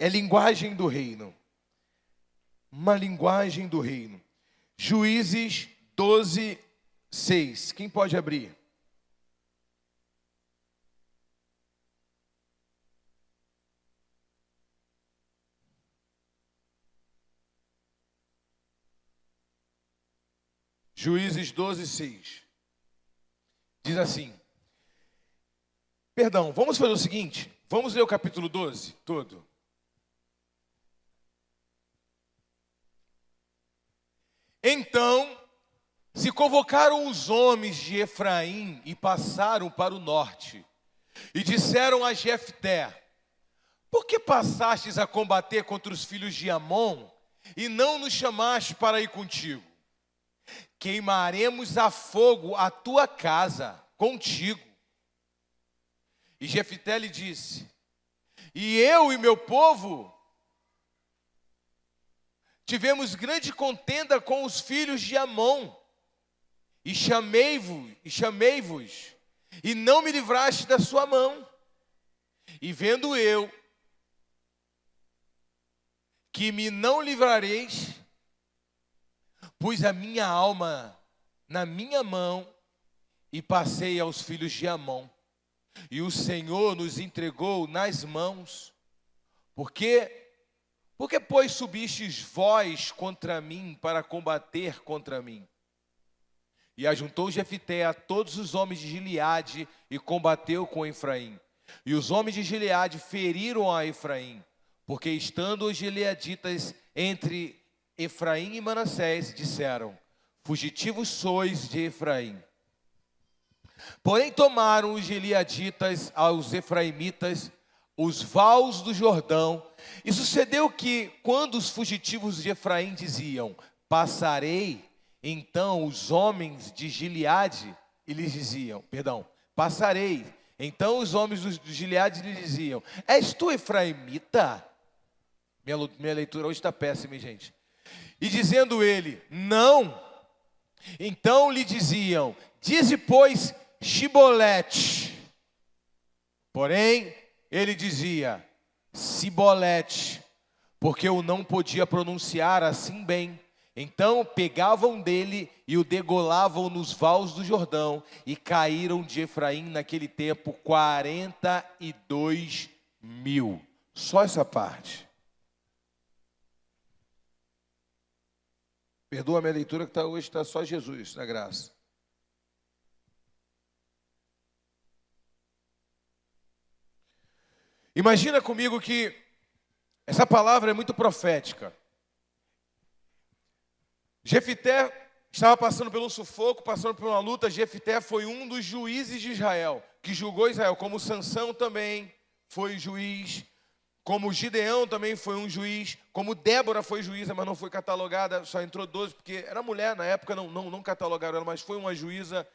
é linguagem do reino. Uma linguagem do reino. Juízes 12, 6. Quem pode abrir? Juízes 12, 6. Diz assim. Perdão, vamos fazer o seguinte. Vamos ler o capítulo 12 todo. Então, se convocaram os homens de Efraim e passaram para o norte. E disseram a Jefté: por que passastes a combater contra os filhos de Amon e não nos chamaste para ir contigo? Queimaremos a fogo a tua casa contigo. E Jefté lhe disse: e eu e meu povo tivemos grande contenda com os filhos de Amon, e chamei-vos, e não me livraste da sua mão. E vendo eu que me não livrareis, pus a minha alma na minha mão e passei aos filhos de Amon. E o Senhor nos entregou nas mãos. Porque, pois, subistes vós contra mim para combater contra mim? E ajuntou Jefté a todos os homens de Gileade e combateu com Efraim. E os homens de Gileade feriram a Efraim, porque estando os gileaditas entre Efraim e Manassés, disseram: fugitivos sois de Efraim. Porém tomaram os gileaditas aos efraimitas os vales do Jordão. E sucedeu que, quando os fugitivos de Efraim diziam: passarei, então os homens de Gileade, eles diziam, passarei. Então os homens de Gileade lhe diziam: és tu efraimita? Minha leitura hoje está péssima, gente. E dizendo ele: não. Então lhe diziam: dize, pois, Shibolete. Porém, ele dizia Sibolete, porque eu não podia pronunciar assim bem. Então pegavam dele e o degolavam nos vales do Jordão, e caíram de Efraim naquele tempo 42.000. Só essa parte. Perdoa a minha leitura que hoje está só Jesus na graça. Imagina comigo que essa palavra é muito profética. Jefté estava passando pelo sufoco, passando por uma luta. Jefté foi um dos juízes de Israel, que julgou Israel, como Sansão também foi juiz, como Gideão também foi um juiz, como Débora foi juíza, mas não foi catalogada, só entrou 12, porque era mulher na época, não catalogaram ela, mas foi uma juíza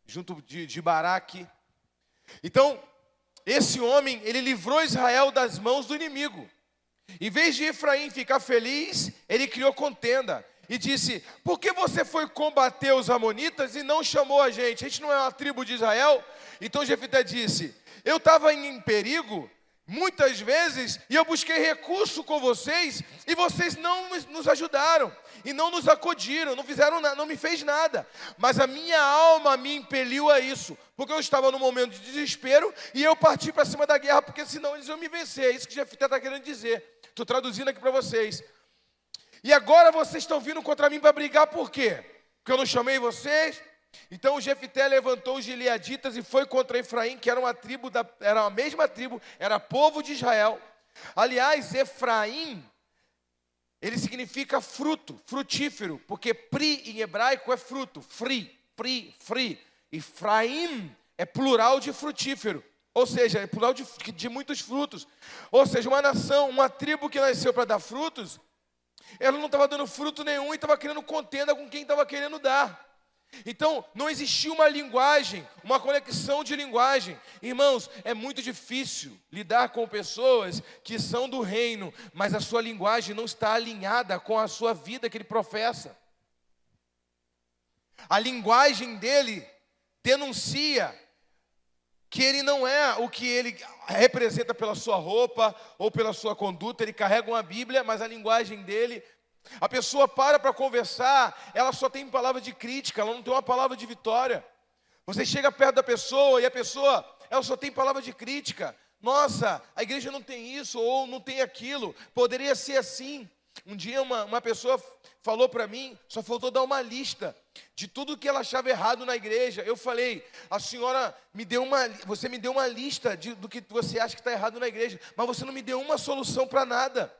junto de Baraque. Então, esse homem, ele livrou Israel das mãos do inimigo. Em vez de Efraim ficar feliz, ele criou contenda. E disse: por que você foi combater os amonitas e não chamou a gente? A gente não é uma tribo de Israel? Então Jefté disse: eu estava em perigo muitas vezes, e eu busquei recurso com vocês, e vocês não nos ajudaram, e não nos acudiram, não fizeram nada, não me fez nada. Mas a minha alma me impeliu a isso, porque eu estava num momento de desespero, e eu parti para cima da guerra, porque senão eles iam me vencer. É isso que Jefté está querendo dizer. Estou traduzindo aqui para vocês. E agora vocês estão vindo contra mim para brigar por quê? Porque eu não chamei vocês? Então o Jefté levantou os gileaditas e foi contra Efraim, que era era a mesma tribo, era povo de Israel. Aliás, Efraim, ele significa fruto, frutífero, porque pri em hebraico é fruto, fri. Efraim é plural de frutífero, ou seja, é plural de muitos frutos. Ou seja, uma nação, uma tribo que nasceu para dar frutos, ela não estava dando fruto nenhum e estava querendo contenda com quem estava querendo dar. Então, não existia uma linguagem, uma conexão de linguagem. Irmãos, é muito difícil lidar com pessoas que são do reino, mas a sua linguagem não está alinhada com a sua vida que ele professa. A linguagem dele denuncia que ele não é o que ele representa pela sua roupa ou pela sua conduta. Ele carrega uma Bíblia, mas a linguagem dele... A pessoa para conversar, ela só tem palavra de crítica, ela não tem uma palavra de vitória. Você chega perto da pessoa e a pessoa, ela só tem palavra de crítica. Nossa, a igreja não tem isso ou não tem aquilo, poderia ser assim. Um dia uma pessoa falou para mim, só faltou dar uma lista de tudo que ela achava errado na igreja. Eu falei, você me deu uma lista do que você acha que está errado na igreja, mas você não me deu uma solução para nada.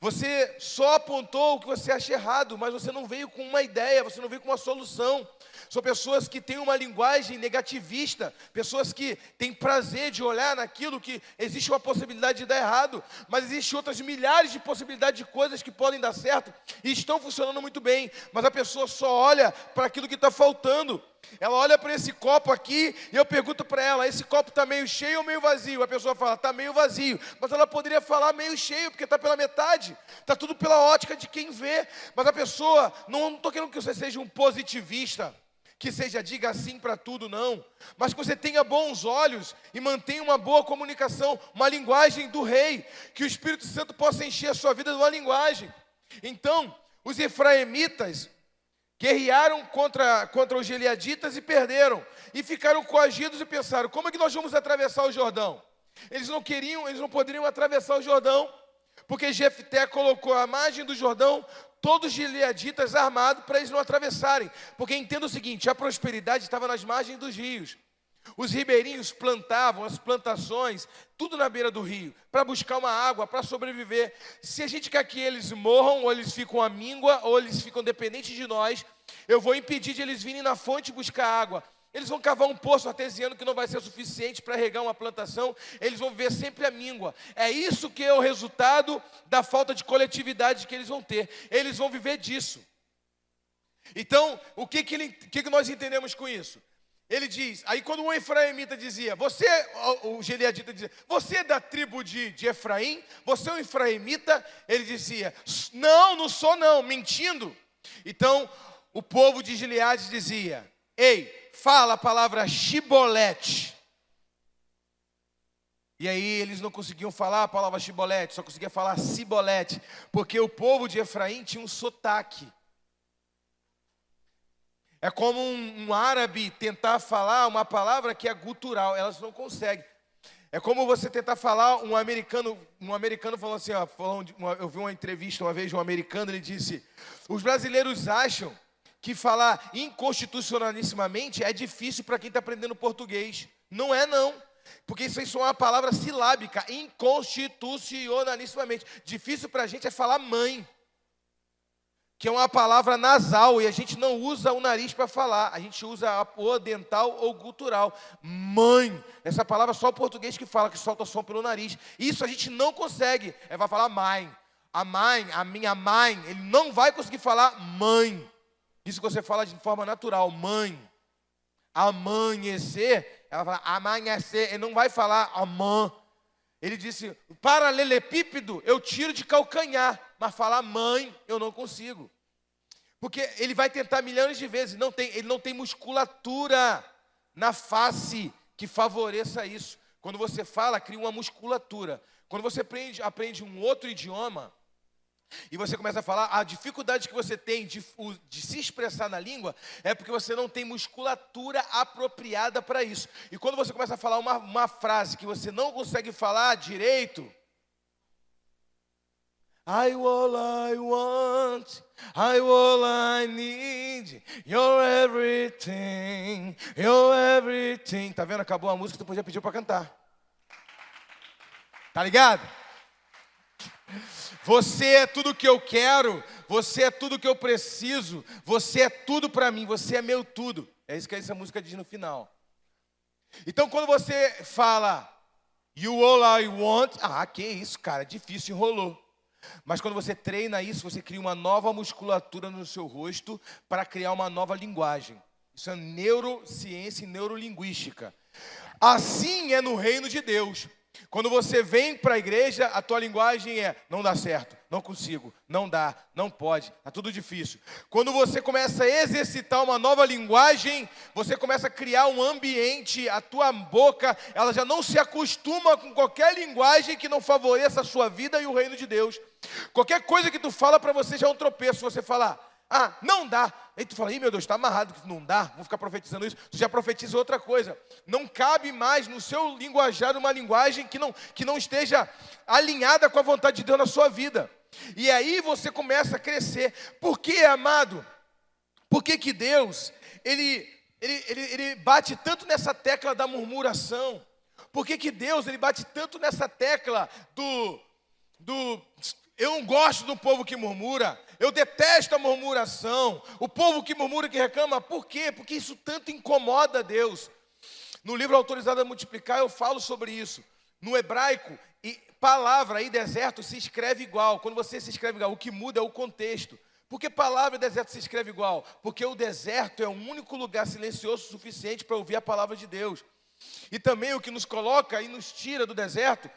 Você só apontou o que você acha errado, mas você não veio com uma ideia, você não veio com uma solução. São pessoas que têm uma linguagem negativista, pessoas que têm prazer de olhar naquilo que existe uma possibilidade de dar errado, mas existem outras milhares de possibilidades de coisas que podem dar certo e estão funcionando muito bem, mas a pessoa só olha para aquilo que está faltando. Ela olha para esse copo aqui e eu pergunto para ela, esse copo está meio cheio ou meio vazio? A pessoa fala, está meio vazio, mas ela poderia falar meio cheio, porque está pela metade, está tudo pela ótica de quem vê. Mas a pessoa, não estou querendo que você seja um positivista, que seja diga sim para tudo, não, mas que você tenha bons olhos e mantenha uma boa comunicação, uma linguagem do rei, que o Espírito Santo possa encher a sua vida de uma linguagem. Então, os efraimitas guerrearam contra os gileaditas e perderam, e ficaram coagidos e pensaram, como é que nós vamos atravessar o Jordão? Eles não poderiam atravessar o Jordão, porque Jefté colocou à margem do Jordão todos os gileaditas armados para eles não atravessarem, porque entenda o seguinte, a prosperidade estava nas margens dos rios. Os ribeirinhos plantavam as plantações, tudo na beira do rio, para buscar uma água, para sobreviver. Se a gente quer que eles morram, ou eles ficam à míngua, ou eles ficam dependentes de nós, eu vou impedir de eles virem na fonte buscar água. Eles vão cavar um poço artesiano que não vai ser suficiente para regar uma plantação, eles vão viver sempre à míngua. É isso que é o resultado da falta de coletividade que eles vão ter. Eles vão viver disso. Então, o que nós entendemos com isso? Ele diz, aí quando o efraimita dizia, o gileadita dizia, você é da tribo de Efraim? Você é um efraimita? Ele dizia, não sou não, mentindo. Então, o povo de Gileade dizia, ei, fala a palavra Shibolete. E aí eles não conseguiam falar a palavra Shibolete, só conseguiam falar Sibolete, porque o povo de Efraim tinha um sotaque. É como um árabe tentar falar uma palavra que é gutural, elas não conseguem. É como você tentar falar um americano falou assim, eu vi uma entrevista uma vez de um americano, ele disse, os brasileiros acham que falar inconstitucionalissimamente é difícil para quem está aprendendo português. Não é não, porque isso é uma palavra silábica, inconstitucionalissimamente. Difícil para a gente é falar mãe, que é uma palavra nasal, e a gente não usa o nariz para falar, a gente usa o dental ou gutural. Mãe, essa palavra só o português que fala, que solta som pelo nariz. Isso a gente não consegue, vai falar mãe. A minha mãe, ele não vai conseguir falar mãe. Isso que você fala de forma natural, mãe. Amanhecer, ela fala amanhecer, ele não vai falar amã. Ele disse, paralelepípedo eu tiro de calcanhar, mas falar mãe eu não consigo. Porque ele vai tentar milhões de vezes, ele não tem musculatura na face que favoreça isso. Quando você fala, cria uma musculatura. Quando você aprende um outro idioma, e você começa a falar, a dificuldade que você tem de se expressar na língua é porque você não tem musculatura apropriada para isso. E quando você começa a falar uma frase que você não consegue falar direito, all I want, all I need, you're everything, you're everything. Tá vendo? Acabou a música, tu podia pedir para cantar. Tá ligado? Você é tudo que eu quero, você é tudo que eu preciso, você é tudo para mim, você é meu tudo. É isso que essa música diz no final. Então quando você fala, you all I want, que isso, cara, difícil, enrolou. Mas quando você treina isso, você cria uma nova musculatura no seu rosto para criar uma nova linguagem. Isso é neurociência e neurolinguística. Assim é no reino de Deus. Quando você vem para a igreja, a tua linguagem é, não dá certo, não consigo, não dá, não pode, está tudo difícil. Quando você começa a exercitar uma nova linguagem, você começa a criar um ambiente, a tua boca, ela já não se acostuma com qualquer linguagem que não favoreça a sua vida e o reino de Deus. Qualquer coisa que tu fala para você já é um tropeço. Você falar, não dá. Aí tu fala, meu Deus, está amarrado, não dá, vou ficar profetizando isso. Tu já profetiza outra coisa. Não cabe mais no seu linguajar uma linguagem que não esteja alinhada com a vontade de Deus na sua vida. E aí você começa a crescer. Por que, amado? Por que Deus, ele bate tanto nessa tecla da murmuração? Por que Deus, ele bate tanto nessa tecla eu não gosto do povo que murmura, eu detesto a murmuração, o povo que murmura, que reclama. Por quê? Porque isso tanto incomoda a Deus. No livro Autorizado a Multiplicar eu falo sobre isso. No hebraico, palavra e deserto se escreve igual. Quando você se escreve igual, o que muda é o contexto. Por que palavra e deserto se escreve igual? Porque o deserto é o único lugar silencioso o suficiente para ouvir a palavra de Deus. E também o que nos coloca e nos tira do deserto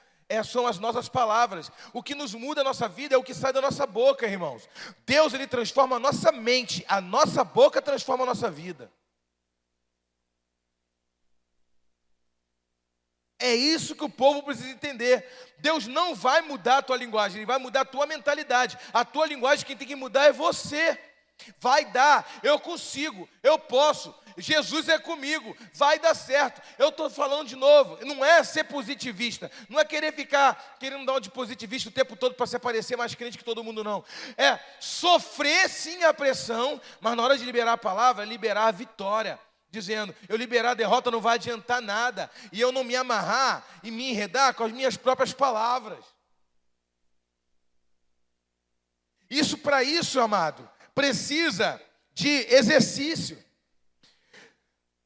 são as nossas palavras. O que nos muda a nossa vida é o que sai da nossa boca, irmãos. Deus, ele transforma a nossa mente, a nossa boca transforma a nossa vida. É isso que o povo precisa entender. Deus não vai mudar a tua linguagem, Ele vai mudar a tua mentalidade. A tua linguagem, quem tem que mudar é você. Vai dar, eu consigo, eu posso, Jesus é comigo, vai dar certo. Eu estou falando de novo, não é ser positivista, não é querer ficar querendo dar um de positivista o tempo todo para se parecer mais crente que todo mundo, não. É sofrer sim a pressão, mas na hora de liberar a palavra, liberar a vitória. Dizendo, eu liberar a derrota não vai adiantar nada, e eu não me amarrar e me enredar com as minhas próprias palavras. Para isso, amado, precisa de exercício.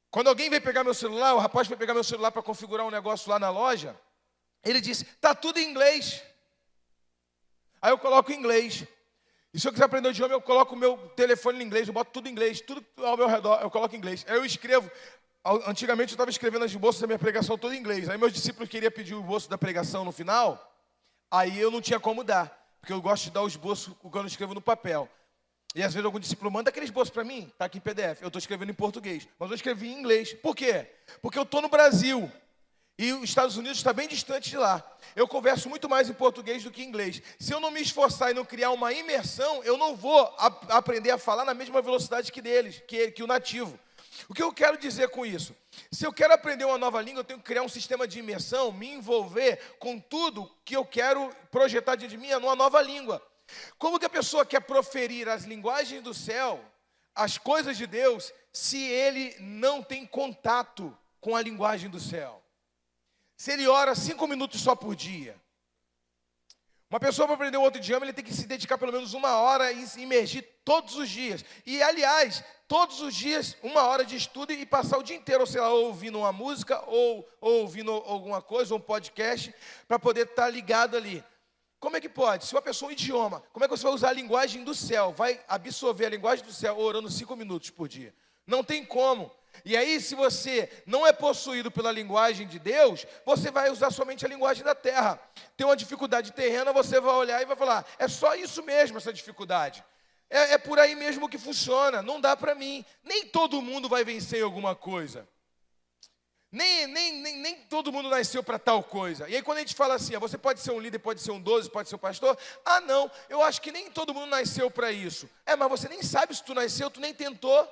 Quando alguém veio pegar meu celular, o rapaz foi pegar meu celular para configurar um negócio lá na loja, ele disse, está tudo em inglês. Aí eu coloco em inglês. E se eu quiser aprender o idioma, eu coloco o meu telefone em inglês, eu boto tudo em inglês, tudo ao meu redor, eu coloco em inglês. Aí eu escrevo, antigamente eu estava escrevendo as bolsas da minha pregação toda em inglês. Aí meus discípulos queriam pedir o esboço da pregação no final, aí eu não tinha como dar, porque eu gosto de dar o esboço quando eu escrevo no papel. E às vezes algum discípulo manda aquele esboço para mim, está aqui em PDF, eu estou escrevendo em português, mas eu escrevi em inglês. Por quê? Porque eu estou no Brasil, e os Estados Unidos está bem distante de lá. Eu converso muito mais em português do que em inglês. Se eu não me esforçar e não criar uma imersão, eu não vou aprender a falar na mesma velocidade que deles, que o nativo. O que eu quero dizer com isso? Se eu quero aprender uma nova língua, eu tenho que criar um sistema de imersão, me envolver com tudo que eu quero projetar de mim numa nova língua. Como que a pessoa quer proferir as linguagens do céu, as coisas de Deus, se ele não tem contato com a linguagem do céu? Se ele ora 5 minutos só por dia. Uma pessoa para aprender um outro idioma, ele tem que se dedicar pelo menos 1 hora e se imergir todos os dias. E, aliás, todos os dias, 1 hora de estudo e passar o dia inteiro, ou sei lá, ouvindo uma música, ou ouvindo alguma coisa, ou um podcast, para poder estar ligado ali. Como é que pode? Se uma pessoa, um idioma, como é que você vai usar a linguagem do céu? Vai absorver a linguagem do céu orando 5 minutos por dia? Não tem como. E aí, se você não é possuído pela linguagem de Deus, você vai usar somente a linguagem da terra. Tem uma dificuldade terrena, você vai olhar e vai falar, é só isso mesmo, essa dificuldade. É por aí mesmo que funciona, não dá para mim. Nem todo mundo vai vencer alguma coisa. Nem todo mundo nasceu para tal coisa. E aí quando a gente fala assim, você pode ser um líder, pode ser um 12, pode ser um pastor. Não, eu acho que nem todo mundo nasceu para isso. Mas você nem sabe se tu nasceu, tu nem tentou.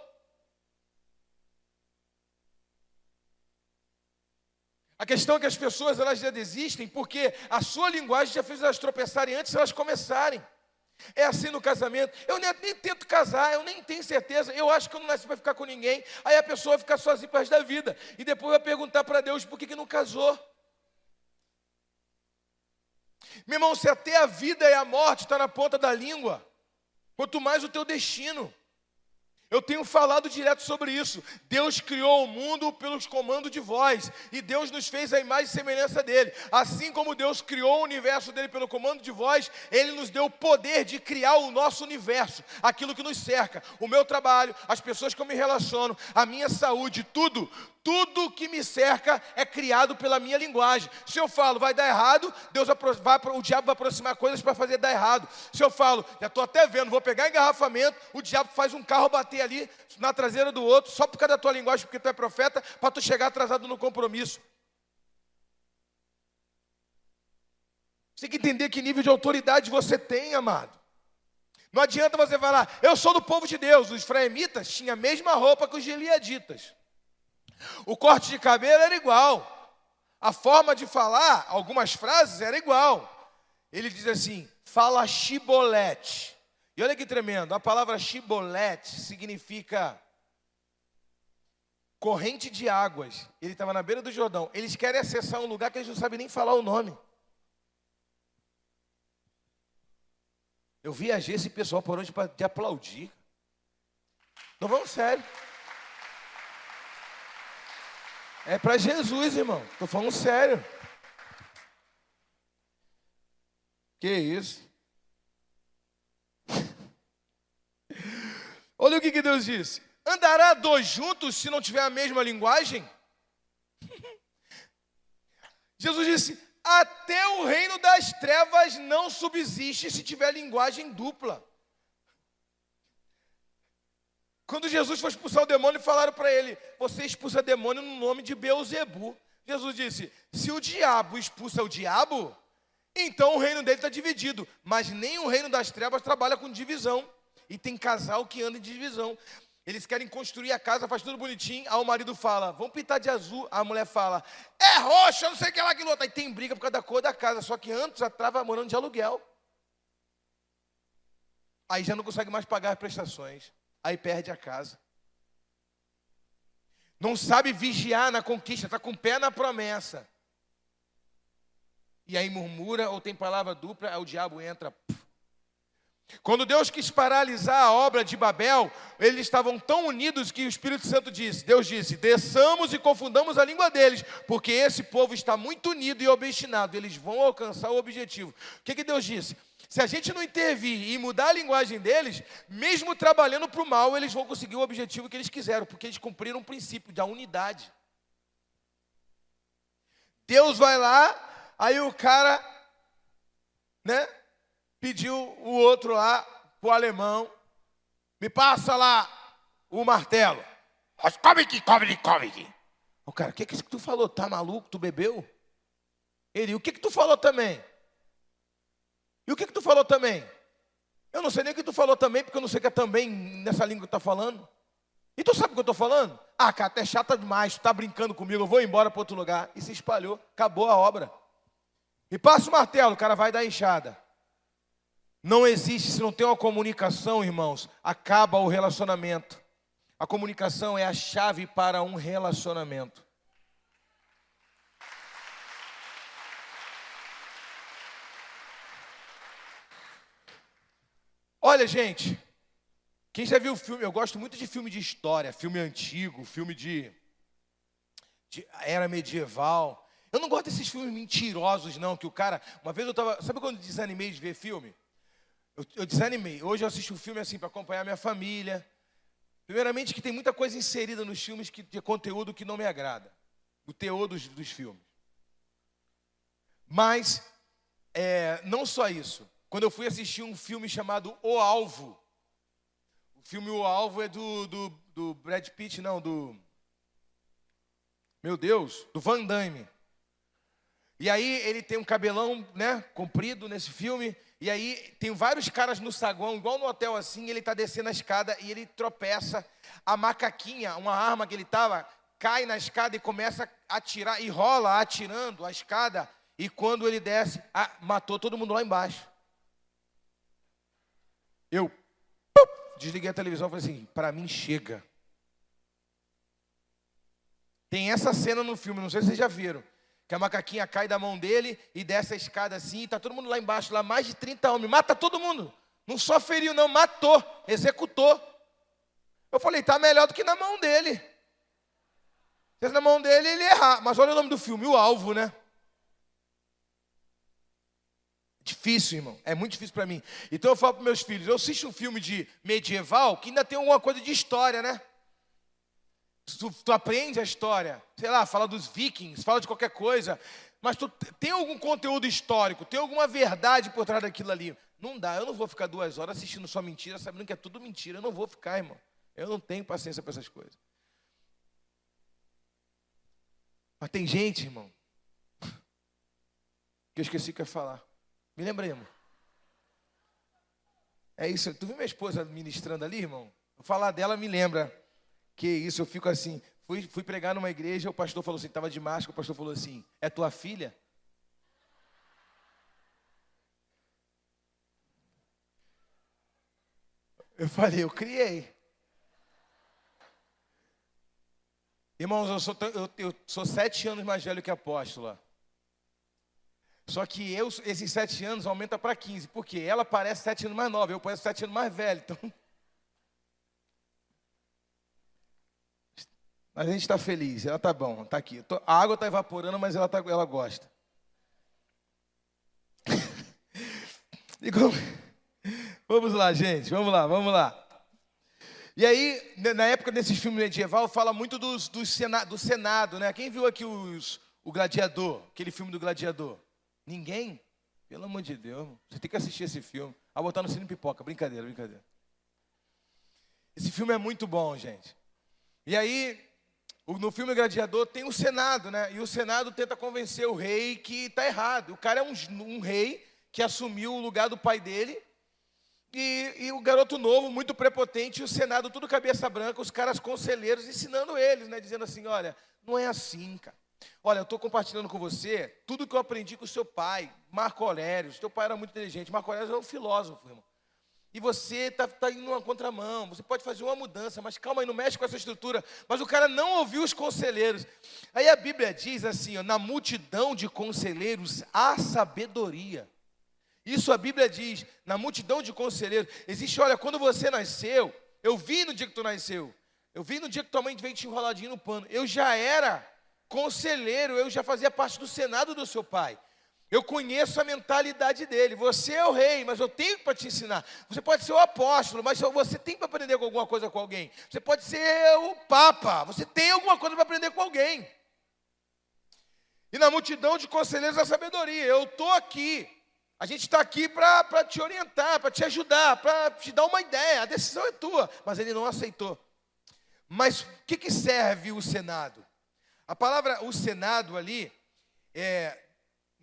A questão é que as pessoas, elas já desistem porque a sua linguagem já fez elas tropeçarem antes de elas começarem. É assim no casamento, eu nem tento casar, eu nem tenho certeza, eu acho que eu não nasci para ficar com ninguém. Aí a pessoa vai ficar sozinha para o resto da vida, e depois vai perguntar para Deus por que não casou. Meu irmão, se até a vida e a morte está na ponta da língua, quanto mais o teu destino. Eu tenho falado direto sobre isso. Deus criou o mundo pelos comandos de voz. E Deus nos fez a imagem e semelhança dele. Assim como Deus criou o universo dele pelo comando de voz, Ele nos deu o poder de criar o nosso universo. Aquilo que nos cerca. O meu trabalho, as pessoas que eu me relaciono, a minha saúde, tudo. Tudo que me cerca é criado pela minha linguagem. Se eu falo, vai dar errado, o diabo vai aproximar coisas para fazer dar errado. Se eu falo, já estou até vendo, vou pegar engarrafamento, o diabo faz um carro bater ali na traseira do outro, só por causa da tua linguagem, porque tu é profeta, para tu chegar atrasado no compromisso. Você tem que entender que nível de autoridade você tem, amado. Não adianta você falar, eu sou do povo de Deus. Os efraimitas tinham a mesma roupa que os gileaditas. O corte de cabelo era igual. A forma de falar, algumas frases, era igual. Ele diz assim, fala shibolete. E olha que tremendo, a palavra shibolete significa corrente de águas. Ele estava na beira do Jordão. Eles querem acessar um lugar que eles não sabem nem falar o nome. Eu viajei esse pessoal por onde para te aplaudir. Não, vamos sério. É para Jesus, irmão. Estou falando sério. Que isso? Olha o que Deus disse. Andará dois juntos se não tiver a mesma linguagem? Jesus disse, até o reino das trevas não subsiste se tiver linguagem dupla. Quando Jesus foi expulsar o demônio, falaram para ele, você expulsa demônio no nome de Beelzebu. Jesus disse, se o diabo expulsa o diabo, então o reino dele está dividido. Mas nem o reino das trevas trabalha com divisão. E tem casal que anda em divisão. Eles querem construir a casa, faz tudo bonitinho. Aí o marido fala, vamos pintar de azul. A mulher fala, é roxo, eu não sei o que lá, aquilo outro. Aí tem briga por causa da cor da casa. Só que antes já estava morando de aluguel. Aí já não consegue mais pagar as prestações. Aí perde a casa. Não sabe vigiar na conquista, está com o pé na promessa. E aí murmura ou tem palavra dupla, aí o diabo entra. Quando Deus quis paralisar a obra de Babel, eles estavam tão unidos que o Espírito Santo disse, Deus disse, desçamos e confundamos a língua deles, porque esse povo está muito unido e obstinado, eles vão alcançar o objetivo. O que Deus disse? Se a gente não intervir e mudar a linguagem deles, mesmo trabalhando para o mal, eles vão conseguir o objetivo que eles quiseram, porque eles cumpriram o princípio da unidade. Deus vai lá, aí o cara, pediu o outro lá, o alemão, me passa lá o martelo. Come aqui. O cara, o que é isso que tu falou? Tá maluco? Tu bebeu? Ele, o que tu falou também? E o que tu falou também? Eu não sei nem o que tu falou também, porque eu não sei o que é também nessa língua que tu está falando. E tu sabe o que eu estou falando? Ah, cara, tu é chata demais, tu está brincando comigo, eu vou embora para outro lugar. E se espalhou, acabou a obra. E passa o martelo, o cara vai dar enxada. Não existe, se não tem uma comunicação, irmãos, acaba o relacionamento. A comunicação é a chave para um relacionamento. Olha, gente, quem já viu o filme, eu gosto muito de filme de história, filme antigo, filme de era medieval. Eu não gosto desses filmes mentirosos, não, que o cara... Uma vez eu estava... Sabe quando eu desanimei de ver filme? Eu desanimei. Hoje eu assisto um filme assim para acompanhar minha família. Primeiramente que tem muita coisa inserida nos filmes de conteúdo que não me agrada. O teor dos filmes. Mas, não só isso. Quando eu fui assistir um filme chamado O Alvo. O filme O Alvo é do Brad Pitt, não, meu Deus, do Van Damme. E aí ele tem um cabelão, comprido nesse filme. E aí tem vários caras no saguão, igual no hotel assim. Ele está descendo a escada e ele tropeça. A macaquinha, uma arma que ele estava, cai na escada e começa a atirar. E rola atirando a escada. E quando ele desce, matou todo mundo lá embaixo. Eu desliguei a televisão e falei assim, para mim chega. Tem essa cena no filme, não sei se vocês já viram. Que a macaquinha cai da mão dele e desce a escada assim, e está todo mundo lá embaixo, lá mais de 30 homens. Mata todo mundo. Não só feriu, não, matou, executou. Eu falei, tá melhor do que na mão dele. Se na mão dele, ele errar. Mas olha o nome do filme, O Alvo, né? Difícil, irmão. É muito difícil para mim. Então eu falo para meus filhos, eu assisto um filme de medieval que ainda tem alguma coisa de história, né? Tu aprende a história, sei lá, fala dos vikings, fala de qualquer coisa, mas tu tem algum conteúdo histórico, tem alguma verdade por trás daquilo ali. Não dá, eu não vou ficar 2 horas assistindo só mentira, sabendo que é tudo mentira. Eu não vou ficar, irmão. Eu não tenho paciência para essas coisas. Mas tem gente, irmão, que eu esqueci o que eu ia falar. Me lembrei, irmão. É isso, tu viu minha esposa ministrando ali, irmão? Eu falar dela me lembra. Que isso, eu fico assim. Fui pregar numa igreja, o pastor falou assim, estava de máscara, o pastor falou assim, é tua filha? Eu falei, eu criei. Irmãos, eu sou 7 anos mais velho que a apóstola. Só que esses 7 anos aumenta para 15. Por quê? Ela parece 7 anos mais nova, eu pareço 7 anos mais velho. Então... Mas a gente está feliz, ela está bom, está aqui. A água está evaporando, mas ela gosta. Vamos lá, gente, vamos lá. E aí, na época desses filmes medieval, fala muito do Senado, né? Quem viu aqui o Gladiador, aquele filme do Gladiador? Ninguém? Pelo amor de Deus, você tem que assistir esse filme. Ah, botar no Cine Pipoca, brincadeira. Esse filme é muito bom, gente. E aí... No filme Gladiador tem o Senado, né? E o Senado tenta convencer o rei que está errado. O cara é um rei que assumiu o lugar do pai dele. E o garoto novo, muito prepotente, e o Senado tudo cabeça branca, os caras conselheiros ensinando eles, né? Dizendo assim, olha, não é assim, cara. Olha, eu estou compartilhando com você tudo que eu aprendi com o seu pai, Marco Aurélio. Seu pai era muito inteligente. Marco Aurélio é um filósofo, irmão. E você está indo numa contramão, você pode fazer uma mudança, mas calma aí, não mexe com essa estrutura. Mas o cara não ouviu os conselheiros. Aí a Bíblia diz assim, ó, na multidão de conselheiros há sabedoria. Isso a Bíblia diz, na multidão de conselheiros. Existe, olha, quando você nasceu, eu vi no dia que tu nasceu, eu vi no dia que tua mãe veio te enroladinho no pano, eu já era conselheiro, eu já fazia parte do Senado do seu pai. Eu conheço a mentalidade dele. Você é o rei, mas eu tenho para te ensinar. Você pode ser o apóstolo, mas você tem para aprender com alguma coisa com alguém. Você pode ser o papa, você tem alguma coisa para aprender com alguém. E na multidão de conselheiros da sabedoria, eu estou aqui. A gente está aqui para te orientar, para te ajudar, para te dar uma ideia. A decisão é tua, mas ele não aceitou. Mas o que serve o Senado? A palavra, o Senado ali,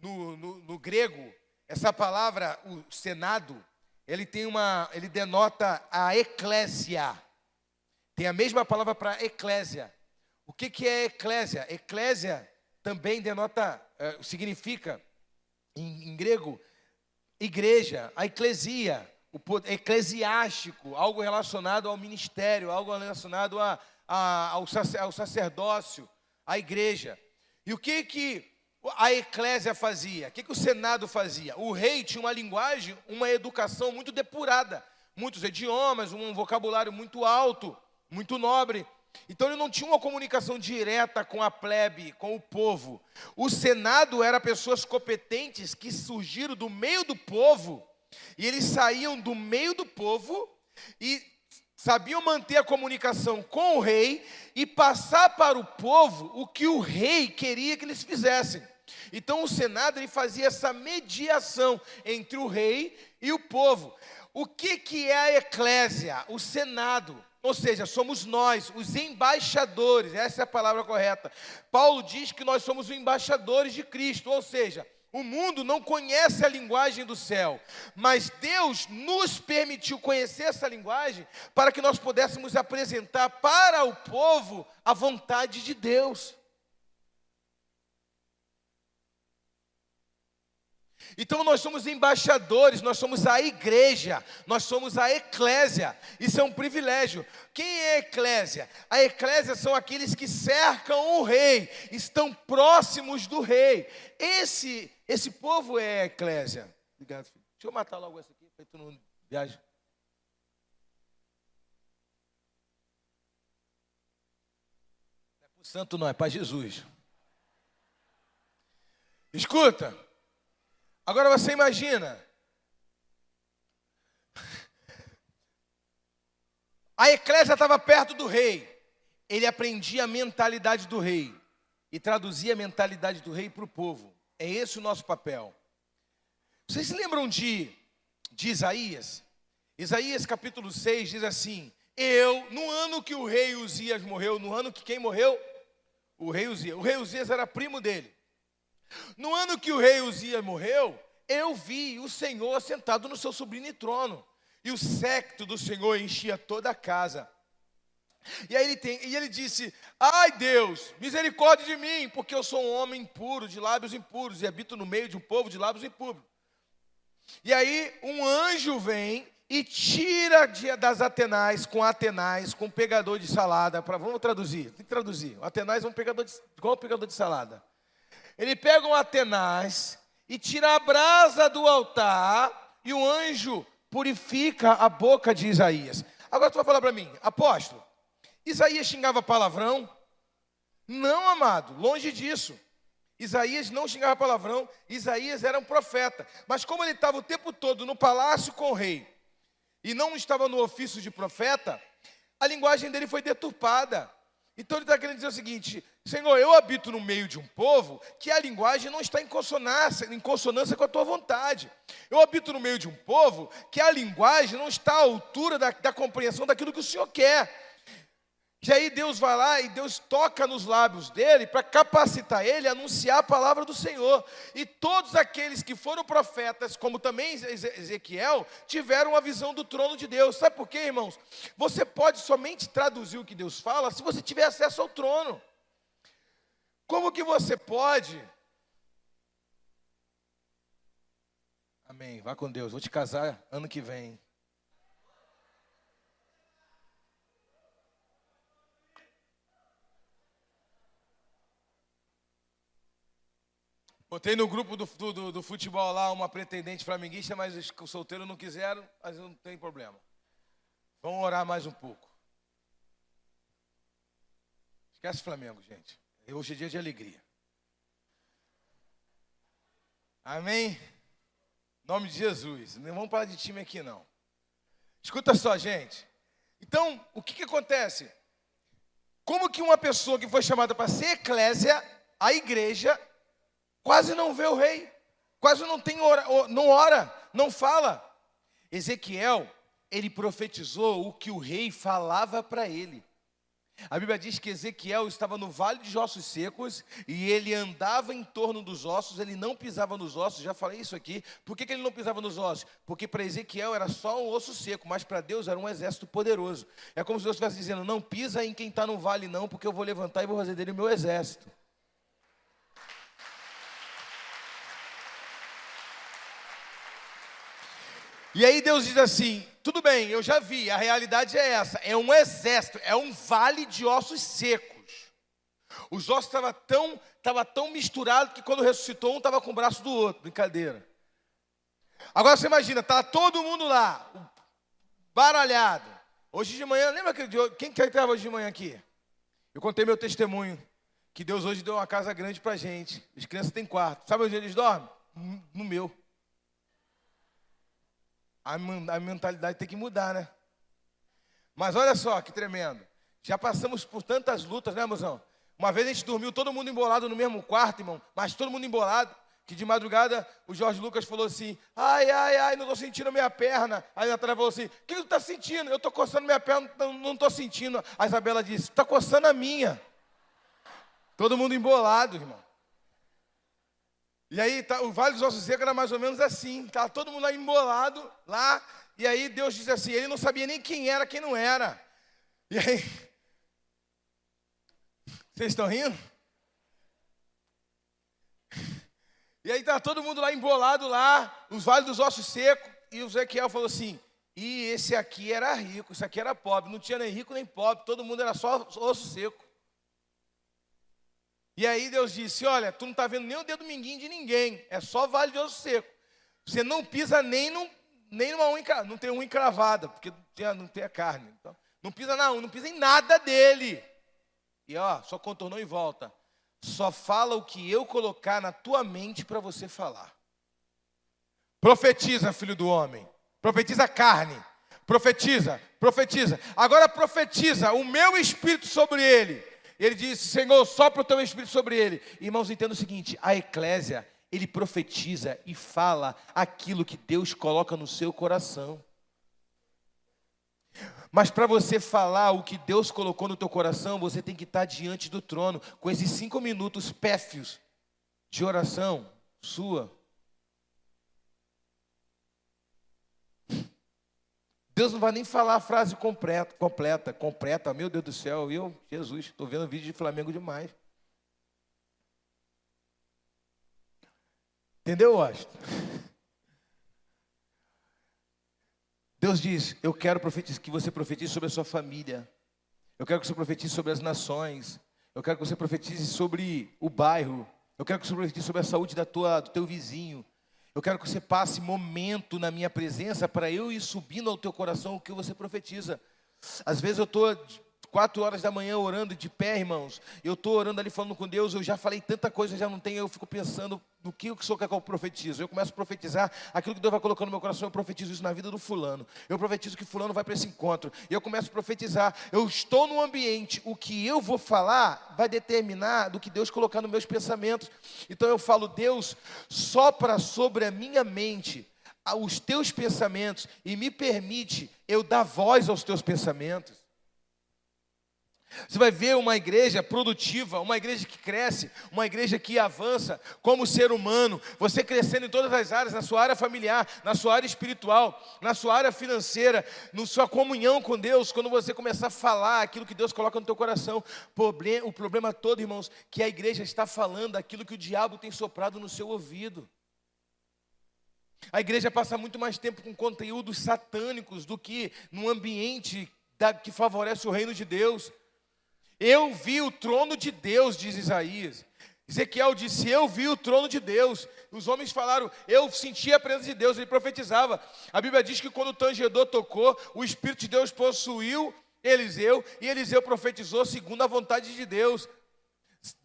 no grego, essa palavra, o Senado, ele denota a eclésia. Tem a mesma palavra para eclésia. O que é eclésia? Eclésia também denota, significa, em grego, igreja, a eclesia, o poder eclesiástico, algo relacionado ao ministério, algo relacionado ao sacerdócio, à igreja. E o que a eclésia fazia? O que o Senado fazia? O rei tinha uma linguagem, uma educação muito depurada, muitos idiomas, um vocabulário muito alto, muito nobre. Então ele não tinha uma comunicação direta com a plebe, com o povo. O Senado era pessoas competentes que surgiram do meio do povo, e eles saíam do meio do povo e sabiam manter a comunicação com o rei e passar para o povo o que o rei queria que eles fizessem. Então o Senado ele fazia essa mediação entre o rei e o povo. O que é a eclésia? O Senado. Ou seja, somos nós, os embaixadores, essa é a palavra correta. Paulo diz que nós somos os embaixadores de Cristo, ou seja, o mundo não conhece a linguagem do céu, mas Deus nos permitiu conhecer essa linguagem para que nós pudéssemos apresentar para o povo a vontade de Deus. Então nós somos embaixadores, nós somos a igreja, nós somos a eclésia. Isso é um privilégio. Quem é a eclésia? A eclésia são aqueles que cercam o rei, estão próximos do rei. Esse povo é a eclésia. Obrigado, filho. Deixa eu matar logo essa aqui, para tu não viaja. Não é para o santo não, é para Jesus. Escuta. Agora você imagina, a eclésia estava perto do rei, ele aprendia a mentalidade do rei e traduzia a mentalidade do rei para o povo. É esse o nosso papel. Vocês se lembram de Isaías? Isaías capítulo 6 diz assim: no ano que o rei Uzias morreu, no ano que quem morreu? O rei Uzias. O rei Uzias era primo dele. No ano que o rei Uzias morreu, eu vi o Senhor sentado no seu sublime trono, e o séquito do Senhor enchia toda a casa. E aí ele disse: ai Deus, misericórdia de mim, porque eu sou um homem impuro, de lábios impuros, e habito no meio de um povo de lábios impuros. E aí um anjo vem e tira das Atenais, com um pegador de salada. Vamos traduzir, tem que traduzir. O Atenais é igual um pegador de salada. Ele pega um Atenais e tira a brasa do altar, e o anjo purifica a boca de Isaías. Agora tu vai falar para mim: apóstolo, Isaías xingava palavrão? Não, amado, longe disso. Isaías não xingava palavrão, Isaías era um profeta. Mas como ele estava o tempo todo no palácio com o rei, e não estava no ofício de profeta, a linguagem dele foi deturpada. Então ele está querendo dizer o seguinte: Senhor, eu habito no meio de um povo que a linguagem não está em consonância com a tua vontade. Eu habito no meio de um povo que a linguagem não está à altura da compreensão daquilo que o Senhor quer. E aí Deus vai lá e Deus toca nos lábios dele para capacitar ele a anunciar a palavra do Senhor. E todos aqueles que foram profetas, como também Ezequiel, tiveram a visão do trono de Deus. Sabe por quê, irmãos? Você pode somente traduzir o que Deus fala se você tiver acesso ao trono. Como que você pode? Amém, vá com Deus, vou te casar ano que vem. Botei no grupo do futebol lá uma pretendente flamenguista, mas os solteiros não quiseram, mas não tem problema. Vamos orar mais um pouco. Esquece o Flamengo, gente. Hoje é dia de alegria. Amém? Em nome de Jesus. Não vamos parar de time aqui, não. Escuta só, gente. Então, o que acontece? Como que uma pessoa que foi chamada para ser eclésia, a igreja, quase não vê o rei, quase não ora, não fala. Ezequiel, ele profetizou o que o rei falava para ele. A Bíblia diz que Ezequiel estava no vale de ossos secos e ele andava em torno dos ossos, ele não pisava nos ossos. Já falei isso aqui. Por que ele não pisava nos ossos? Porque para Ezequiel era só um osso seco, mas para Deus era um exército poderoso. É como se Deus estivesse dizendo: não pisa em quem está no vale não, porque eu vou levantar e vou fazer dele o meu exército. E aí Deus diz assim: tudo bem, eu já vi, a realidade é essa, é um exército, é um vale de ossos secos. Os ossos estavam tão misturados que quando ressuscitou um estava com o braço do outro, brincadeira. Agora você imagina, está todo mundo lá, baralhado. Hoje de manhã, lembra quem que estava hoje de manhã aqui? Eu contei meu testemunho, que Deus hoje deu uma casa grande para a gente. As crianças têm quarto, sabe onde eles dormem? No meu. A mentalidade tem que mudar, né? Mas olha só que tremendo. Já passamos por tantas lutas, né, irmãozão? Uma vez a gente dormiu todo mundo embolado no mesmo quarto, irmão. Mas todo mundo embolado. Que de madrugada o Jorge Lucas falou assim: ai, não estou sentindo a minha perna. Aí a Natália falou assim: o que tu está sentindo? Eu estou coçando minha perna, não estou sentindo. A Isabela disse: está coçando a minha. Todo mundo embolado, irmão. E aí, o Vale dos Ossos Secos era mais ou menos assim. Estava todo mundo lá embolado, lá. E aí Deus disse assim, ele não sabia nem quem era, quem não era. E aí... Vocês estão rindo? E aí estava todo mundo lá embolado lá, os Vales dos Ossos Secos. E o Ezequiel falou assim: e esse aqui era rico, esse aqui era pobre. Não tinha nem rico nem pobre, todo mundo era só osso seco. E aí Deus disse: olha, tu não está vendo nem o dedo minguinho de ninguém, é só vale de osso seco. Você não pisa nem numa unha, não tem unha encravada, porque não tem a carne. Então, não pisa não pisa em nada dele. E só contornou e volta. Só fala o que eu colocar na tua mente para você falar. Profetiza, filho do homem. Profetiza carne. Profetiza, profetiza. Agora profetiza o meu espírito sobre ele. Ele disse, Senhor, sopra o teu espírito sobre ele. Irmãos, entenda o seguinte, a eclésia, ele profetiza e fala aquilo que Deus coloca no seu coração. Mas para você falar o que Deus colocou no teu coração, você tem que estar diante do trono, com esses 5 minutos pérfios de oração sua. Deus não vai nem falar a frase completa, meu Deus do céu, Jesus, estou vendo vídeo de Flamengo demais. Entendeu, Washington? Deus diz, eu quero que você profetize sobre a sua família. Eu quero que você profetize sobre as nações. Eu quero que você profetize sobre o bairro. Eu quero que você profetize sobre a saúde do teu vizinho. Eu quero que você passe momento na minha presença para eu ir subindo ao teu coração o que você profetiza. Às vezes eu estou 4 horas da manhã orando de pé, irmãos. Eu estou orando ali falando com Deus, eu já falei tanta coisa, já não tenho, eu fico pensando no que o Senhor quer que eu profetizo. Eu começo a profetizar aquilo que Deus vai colocando no meu coração, eu profetizo isso na vida do fulano. Eu profetizo que fulano vai para esse encontro. E eu começo a profetizar. Eu estou no ambiente, o que eu vou falar vai determinar do que Deus colocar nos meus pensamentos. Então eu falo, Deus, sopra sobre a minha mente os teus pensamentos e me permite eu dar voz aos teus pensamentos. Você vai ver uma igreja produtiva, uma igreja que cresce, uma igreja que avança como ser humano, você crescendo em todas as áreas, na sua área familiar, na sua área espiritual, na sua área financeira, na sua comunhão com Deus, quando você começar a falar aquilo que Deus coloca no teu coração. O problema todo, irmãos, que a igreja está falando aquilo que o diabo tem soprado no seu ouvido. A igreja passa muito mais tempo com conteúdos satânicos do que num ambiente que favorece o reino de Deus. Eu vi o trono de Deus, diz Isaías. Ezequiel disse, eu vi o trono de Deus. Os homens falaram, eu senti a presença de Deus, ele profetizava. A Bíblia diz que quando o tangedor tocou, o Espírito de Deus possuiu Eliseu, e Eliseu profetizou segundo a vontade de Deus.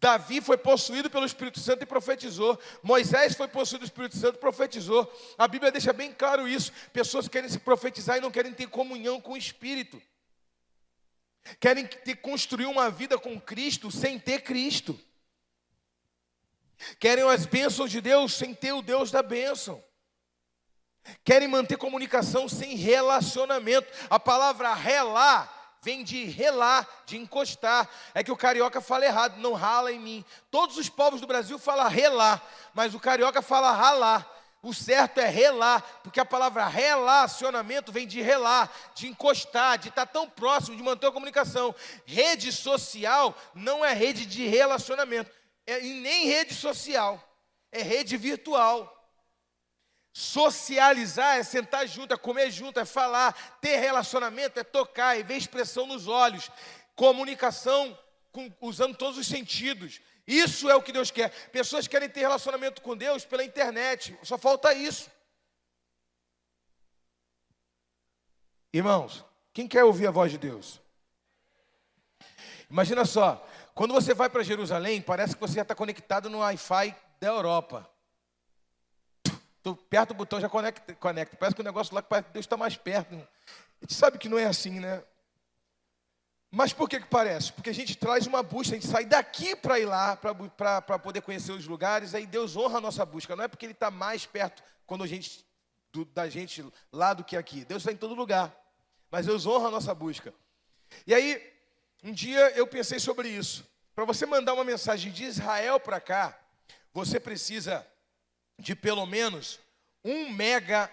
Davi foi possuído pelo Espírito Santo e profetizou. Moisés foi possuído pelo Espírito Santo e profetizou. A Bíblia deixa bem claro isso. Pessoas querem se profetizar e não querem ter comunhão com o Espírito. Querem construir uma vida com Cristo sem ter Cristo. Querem as bênçãos de Deus sem ter o Deus da bênção. Querem manter comunicação sem relacionamento. A palavra relar vem de relar, de encostar. É que o carioca fala errado, não rala em mim. Todos os povos do Brasil falam relar, mas o carioca fala ralar. O certo é relar, porque a palavra relacionamento vem de relar, de encostar, de estar tão próximo, de manter a comunicação. Rede social não é rede de relacionamento, e nem rede social, é rede virtual. Socializar é sentar junto, é comer junto, é falar. Ter relacionamento é tocar, é ver expressão nos olhos. Comunicação usando todos os sentidos. Isso é o que Deus quer. Pessoas querem ter relacionamento com Deus pela internet. Só falta isso. Irmãos, quem quer ouvir a voz de Deus? Imagina só, quando você vai para Jerusalém, parece que você já está conectado no Wi-Fi da Europa. Tu aperta o botão, já conecta. Parece que o negócio lá, parece que Deus está mais perto. A gente sabe que não é assim, né? Mas por que parece? Porque a gente traz uma busca, a gente sai daqui para ir lá, para poder conhecer os lugares, aí Deus honra a nossa busca. Não é porque Ele está mais perto da gente lá do que aqui. Deus está em todo lugar, mas Deus honra a nossa busca. E aí, um dia eu pensei sobre isso. Para você mandar uma mensagem de Israel para cá, você precisa de pelo menos 1 mega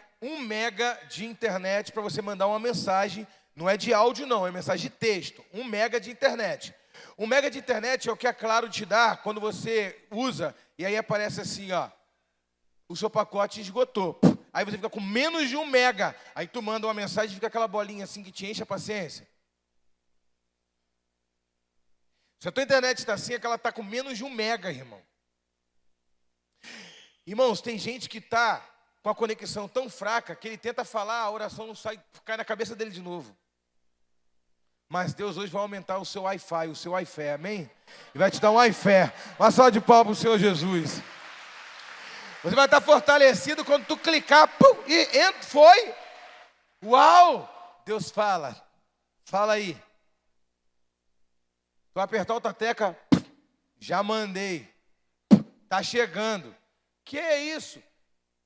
de internet para você mandar uma mensagem. Não é de áudio não, é mensagem de texto. 1 mega de internet. 1 mega de internet é o que a Claro te dá quando você usa. E aí aparece assim, ó. O seu pacote esgotou. Aí você fica com menos de 1 mega. Aí tu manda uma mensagem e fica aquela bolinha assim que te enche a paciência. Se a tua internet está assim, é que ela está com menos de 1 mega, irmão. Irmãos, tem gente que está com a conexão tão fraca que ele tenta falar, a oração não sai, cai na cabeça dele de novo. Mas Deus hoje vai aumentar o seu Wi-Fi, o seu Wi-Fi, amém? E vai te dar um Wi-Fi. Uma salva de palmas para o Senhor Jesus. Você vai estar fortalecido quando tu clicar, pum, e foi. Uau! Deus fala aí. Tu vai apertar outra tecla, já mandei. Tá chegando. Que é isso?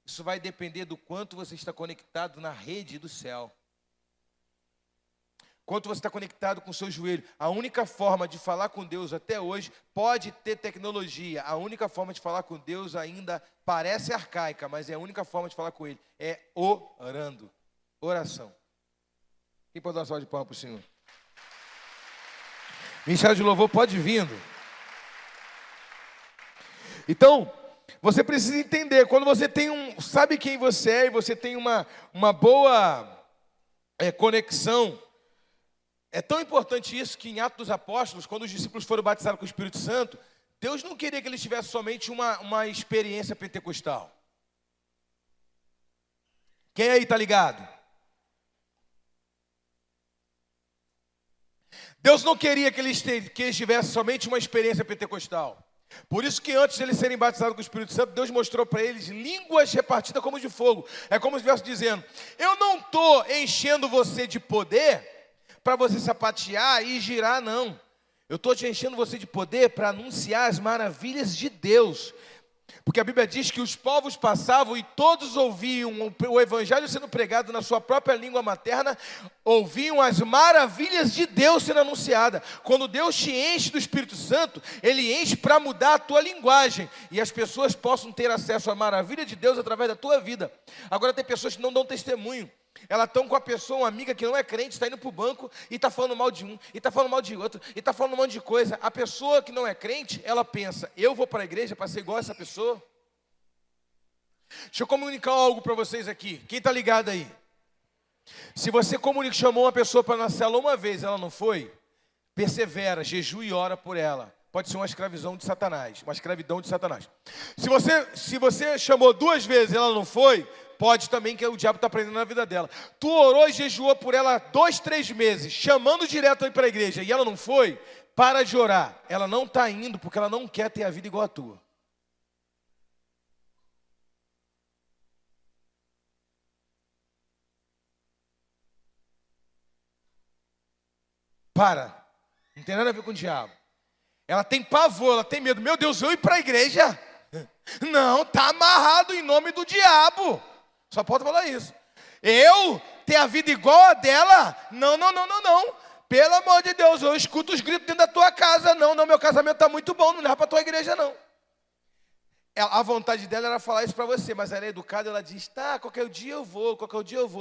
Isso vai depender do quanto você está conectado na rede do céu. Quanto você está conectado com o seu joelho. A única forma de falar com Deus até hoje, pode ter tecnologia. A única forma de falar com Deus ainda parece arcaica, mas é a única forma de falar com Ele. É orando. Oração. Quem pode dar uma salva de palmas para o Senhor? Ministério de Louvor pode vindo. Então, você precisa entender, quando você tem sabe quem você é e você tem uma boa conexão. É tão importante isso que em Atos dos Apóstolos, quando os discípulos foram batizados com o Espírito Santo, Deus não queria que eles tivessem somente uma experiência pentecostal. Quem aí está ligado? Deus não queria que eles tivessem somente uma experiência pentecostal. Por isso que antes de eles serem batizados com o Espírito Santo, Deus mostrou para eles línguas repartidas como de fogo. É como se estivesse dizendo, eu não estou enchendo você de poder para você sapatear e girar, não. Eu estou te enchendo você de poder para anunciar as maravilhas de Deus. Porque a Bíblia diz que os povos passavam e todos ouviam o Evangelho sendo pregado na sua própria língua materna, ouviam as maravilhas de Deus sendo anunciada. Quando Deus te enche do Espírito Santo, Ele enche para mudar a tua linguagem. E as pessoas possam ter acesso à maravilha de Deus através da tua vida. Agora tem pessoas que não dão testemunho. Elas estão com a pessoa, uma amiga que não é crente, está indo para o banco e está falando mal de um, e está falando mal de outro, e está falando um monte de coisa. A pessoa que não é crente, ela pensa, eu vou para a igreja para ser igual a essa pessoa? Deixa eu comunicar algo para vocês aqui. Quem está ligado aí? Se você chamou uma pessoa para na célula uma vez, ela não foi, persevera, jejua e ora por ela. Pode ser uma escravidão de Satanás, uma escravidão de Satanás. Se você chamou 2 vezes e ela não foi, pode também que o diabo está prendendo na vida dela. Tu orou e jejuou por ela 2, 3 meses, chamando direto aí para a igreja, e ela não foi, para de orar. Ela não está indo porque ela não quer ter a vida igual a tua. Para. Não tem nada a ver com o diabo. Ela tem pavor, ela tem medo. Meu Deus, eu ir para a igreja? Não, está amarrado em nome do diabo. Só pode falar isso. Eu ter a vida igual a dela? Não. Pelo amor de Deus, eu escuto os gritos dentro da tua casa. Não, meu casamento está muito bom, não leva para a tua igreja, não. A vontade dela era falar isso para você, mas ela é educada, ela diz, tá, qualquer dia eu vou,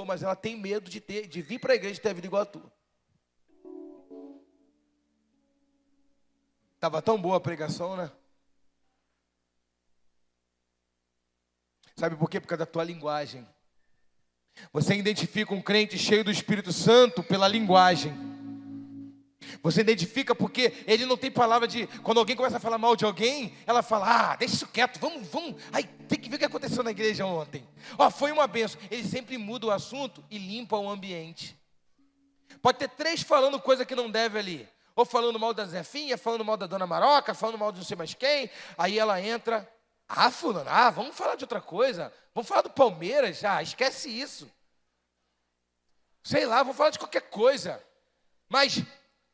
mas ela tem medo de vir para a igreja e ter a vida igual a tua. Estava tão boa a pregação, né? Sabe por quê? Por causa da tua linguagem. Você identifica um crente cheio do Espírito Santo pela linguagem. Você identifica porque ele não tem palavra de... Quando alguém começa a falar mal de alguém, ela fala, deixa isso quieto, vamos. Ai, tem que ver o que aconteceu na igreja ontem. Foi uma benção. Ele sempre muda o assunto e limpa o ambiente. Pode ter 3 falando coisa que não deve ali. Ou falando mal da Zefinha, falando mal da Dona Maroca, falando mal de não sei mais quem. Aí ela entra... fulano, vamos falar de outra coisa. Vamos falar do Palmeiras, esquece isso. Sei lá, vamos falar de qualquer coisa. Mas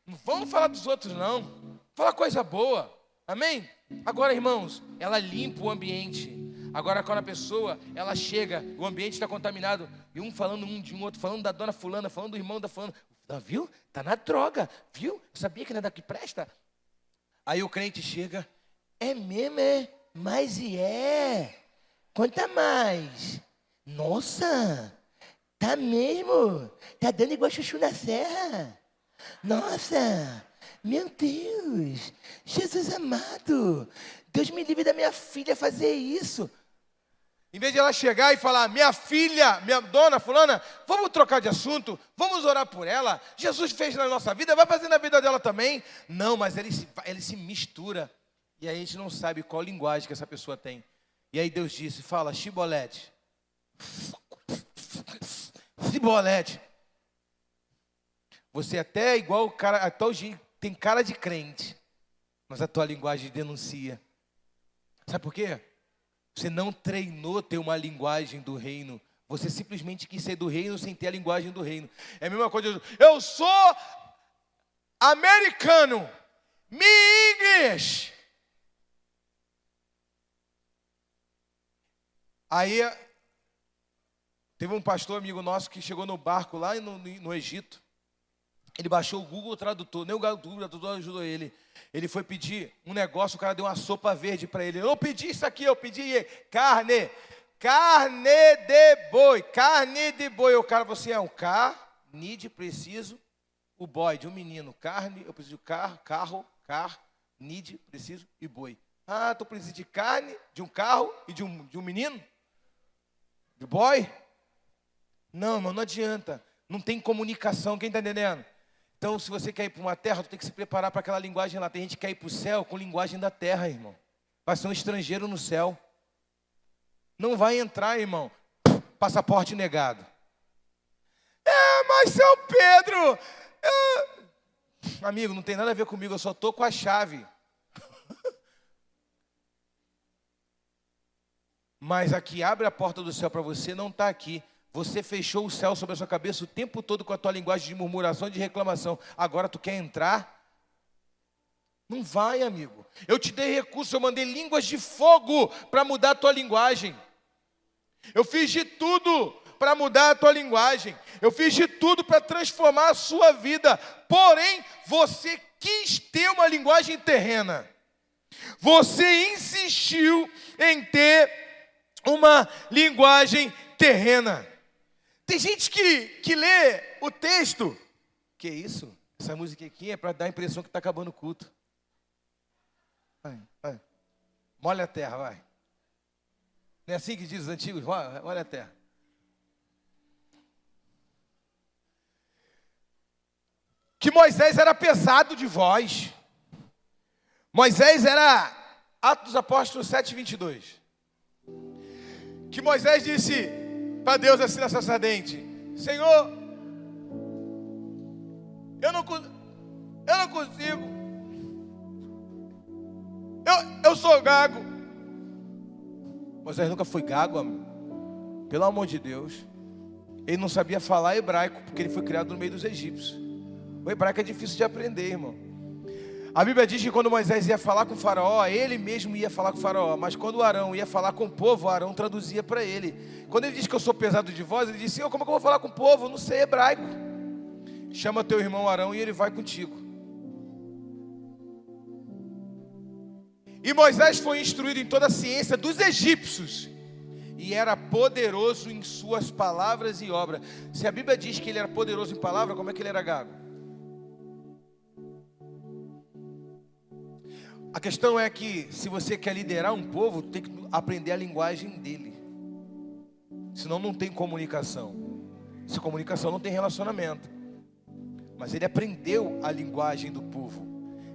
não vamos falar dos outros, não. Vamos falar coisa boa. Amém? Agora, irmãos, ela limpa o ambiente. Agora, quando a pessoa, ela chega, o ambiente está contaminado, e um falando de um outro, falando da dona fulana, falando do irmão da fulana. Viu? Está na droga, viu? Sabia que não é daqui presta? Aí o crente chega, é mesmo, é? Mas conta mais. Nossa, tá mesmo? Tá dando igual chuchu na serra? Nossa, meu Deus, Jesus amado, Deus me livre da minha filha fazer isso. Em vez de ela chegar e falar, minha filha, minha dona fulana, vamos trocar de assunto, vamos orar por ela, Jesus fez na nossa vida, vai fazer na vida dela também. Não, mas ele se mistura. E aí a gente não sabe qual linguagem que essa pessoa tem. E aí Deus disse, fala, Chibolete. Cibolete. Você até é igual o cara, até hoje tem cara de crente, mas a tua linguagem denuncia. Sabe por quê? Você não treinou ter uma linguagem do reino. Você simplesmente quis ser do reino sem ter a linguagem do reino. É a mesma coisa. Eu sou americano. Me English. Aí, teve um pastor amigo nosso que chegou no barco lá no Egito. Ele baixou o Google Tradutor, nem o Google Tradutor ajudou ele. Ele foi pedir um negócio, o cara deu uma sopa verde para ele. Eu não pedi isso aqui, eu pedi carne de boi. O cara falou assim, um carne de preciso, o boy de um menino, carne, eu preciso de carro, need, preciso e boi. Tu precisa de carne, de um carro e de um menino? De boy? Não, irmão, não adianta. Não tem comunicação, quem está entendendo? Então, se você quer ir para uma terra, tu tem que se preparar para aquela linguagem lá. Tem gente que quer ir para o céu com linguagem da terra, irmão. Vai ser um estrangeiro no céu. Não vai entrar, irmão. Passaporte negado. Mas seu Pedro... Amigo, não tem nada a ver comigo, eu só estou com a chave. Mas aqui abre a porta do céu para você, não está aqui. Você fechou o céu sobre a sua cabeça o tempo todo com a tua linguagem de murmuração e de reclamação. Agora tu quer entrar? Não vai, amigo. Eu te dei recurso, eu mandei línguas de fogo para mudar a tua linguagem. Eu fiz de tudo para mudar a tua linguagem. Eu fiz de tudo para transformar a sua vida. Porém, você quis ter uma linguagem terrena. Você insistiu em ter uma linguagem terrena. Tem gente que lê o texto. Que isso? Essa música aqui é para dar a impressão que está acabando o culto. Vai. Molha a terra, vai. Não é assim que diz os antigos? Molha a terra. Que Moisés era pesado de voz. Moisés era... Atos dos Apóstolos 7:22. Que Moisés disse para Deus assim na sacerdente: Senhor, eu não consigo. Eu sou gago. Moisés nunca foi gago, amigo. Pelo amor de Deus. Ele não sabia falar hebraico, porque ele foi criado no meio dos egípcios. O hebraico é difícil de aprender, irmão. A Bíblia diz que quando Moisés ia falar com o faraó, ele mesmo ia falar com o faraó. Mas quando o Arão ia falar com o povo, o Arão traduzia para ele. Quando ele diz que eu sou pesado de voz, ele disse: como é que eu vou falar com o povo? Eu não sei hebraico. Chama teu irmão Arão e ele vai contigo. E Moisés foi instruído em toda a ciência dos egípcios. E era poderoso em suas palavras e obras. Se a Bíblia diz que ele era poderoso em palavra, como é que ele era gago? A questão é que, se você quer liderar um povo, tem que aprender a linguagem dele. Senão não tem comunicação. Se comunicação não tem relacionamento. Mas ele aprendeu a linguagem do povo.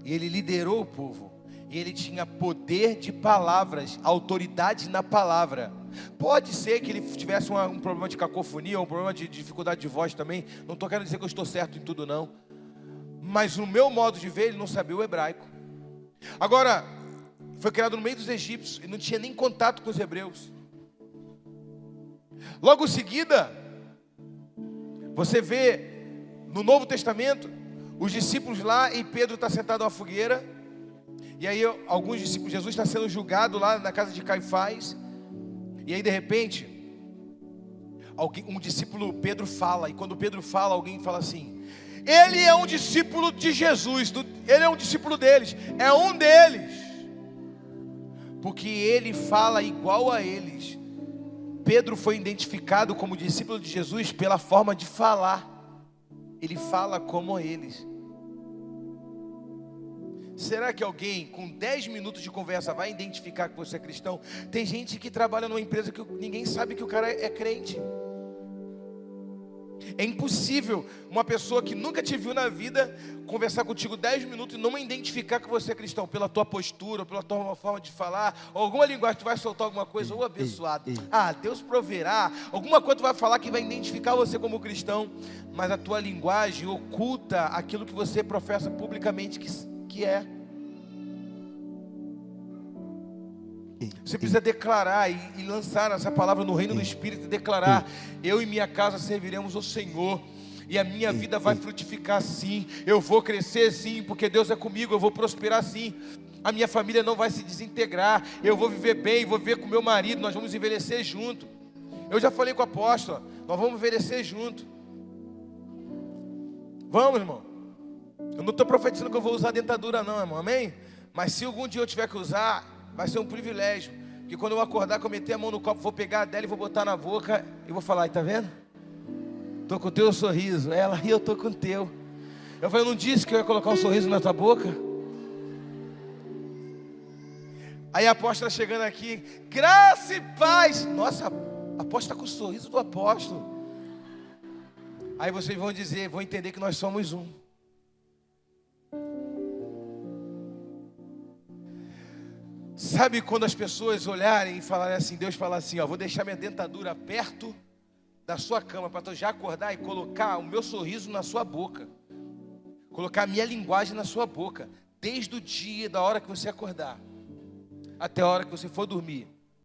E ele liderou o povo. E ele tinha poder de palavras, autoridade na palavra. Pode ser que ele tivesse um problema de cacofonia, um problema de dificuldade de voz também. Não estou querendo dizer que eu estou certo em tudo, não. Mas no meu modo de ver, ele não sabia o hebraico. Agora, foi criado no meio dos egípcios e não tinha nem contato com os hebreus. Logo em seguida, você vê no Novo Testamento os discípulos lá e Pedro está sentado à fogueira. E aí alguns discípulos, Jesus está sendo julgado lá na casa de Caifás. E aí de repente, um discípulo, Pedro, fala. E quando Pedro fala, alguém fala assim: ele é um discípulo de Jesus, ele é um discípulo deles, é um deles. Porque ele fala igual a eles. Pedro foi identificado como discípulo de Jesus pela forma de falar. Ele fala como eles. Será que alguém com 10 minutos de conversa vai identificar que você é cristão? Tem gente que trabalha numa empresa que ninguém sabe que o cara é crente. É impossível uma pessoa que nunca te viu na vida conversar contigo 10 minutos e não identificar que você é cristão. Pela tua postura, pela tua forma de falar, ou alguma linguagem, tu vai soltar alguma coisa, ou abençoado. Deus proverá. Alguma coisa tu vai falar que vai identificar você como cristão. Mas a tua linguagem oculta aquilo que você professa publicamente que é. Você precisa declarar e lançar essa palavra no reino do Espírito e declarar: eu e minha casa serviremos o Senhor. E a minha vida vai frutificar sim. Eu vou crescer sim, porque Deus é comigo. Eu vou prosperar sim. A minha família não vai se desintegrar. Eu vou viver bem, vou viver com meu marido. Nós vamos envelhecer junto. Eu já falei com o apóstolo, nós vamos envelhecer junto. Vamos, irmão. Eu não estou profetizando que eu vou usar dentadura não, irmão, amém? Mas se algum dia eu tiver que usar, vai ser um privilégio. Porque quando eu acordar, que eu meter a mão no copo, vou pegar a dela e vou botar na boca e vou falar: tá vendo? Estou com o teu sorriso. Ela, e eu estou com o teu. Eu falei: eu não disse que eu ia colocar um sorriso na tua boca? Aí a apóstola chegando aqui: graça e paz. Nossa, a apóstola está com o sorriso do apóstolo. Aí vocês vão dizer, vão entender que nós somos um. Sabe quando as pessoas olharem e falarem assim, Deus fala assim, ó, vou deixar minha dentadura perto da sua cama, para tu já acordar e colocar o meu sorriso na sua boca. Colocar a minha linguagem na sua boca. Desde o dia, da hora que você acordar, até a hora que você for dormir.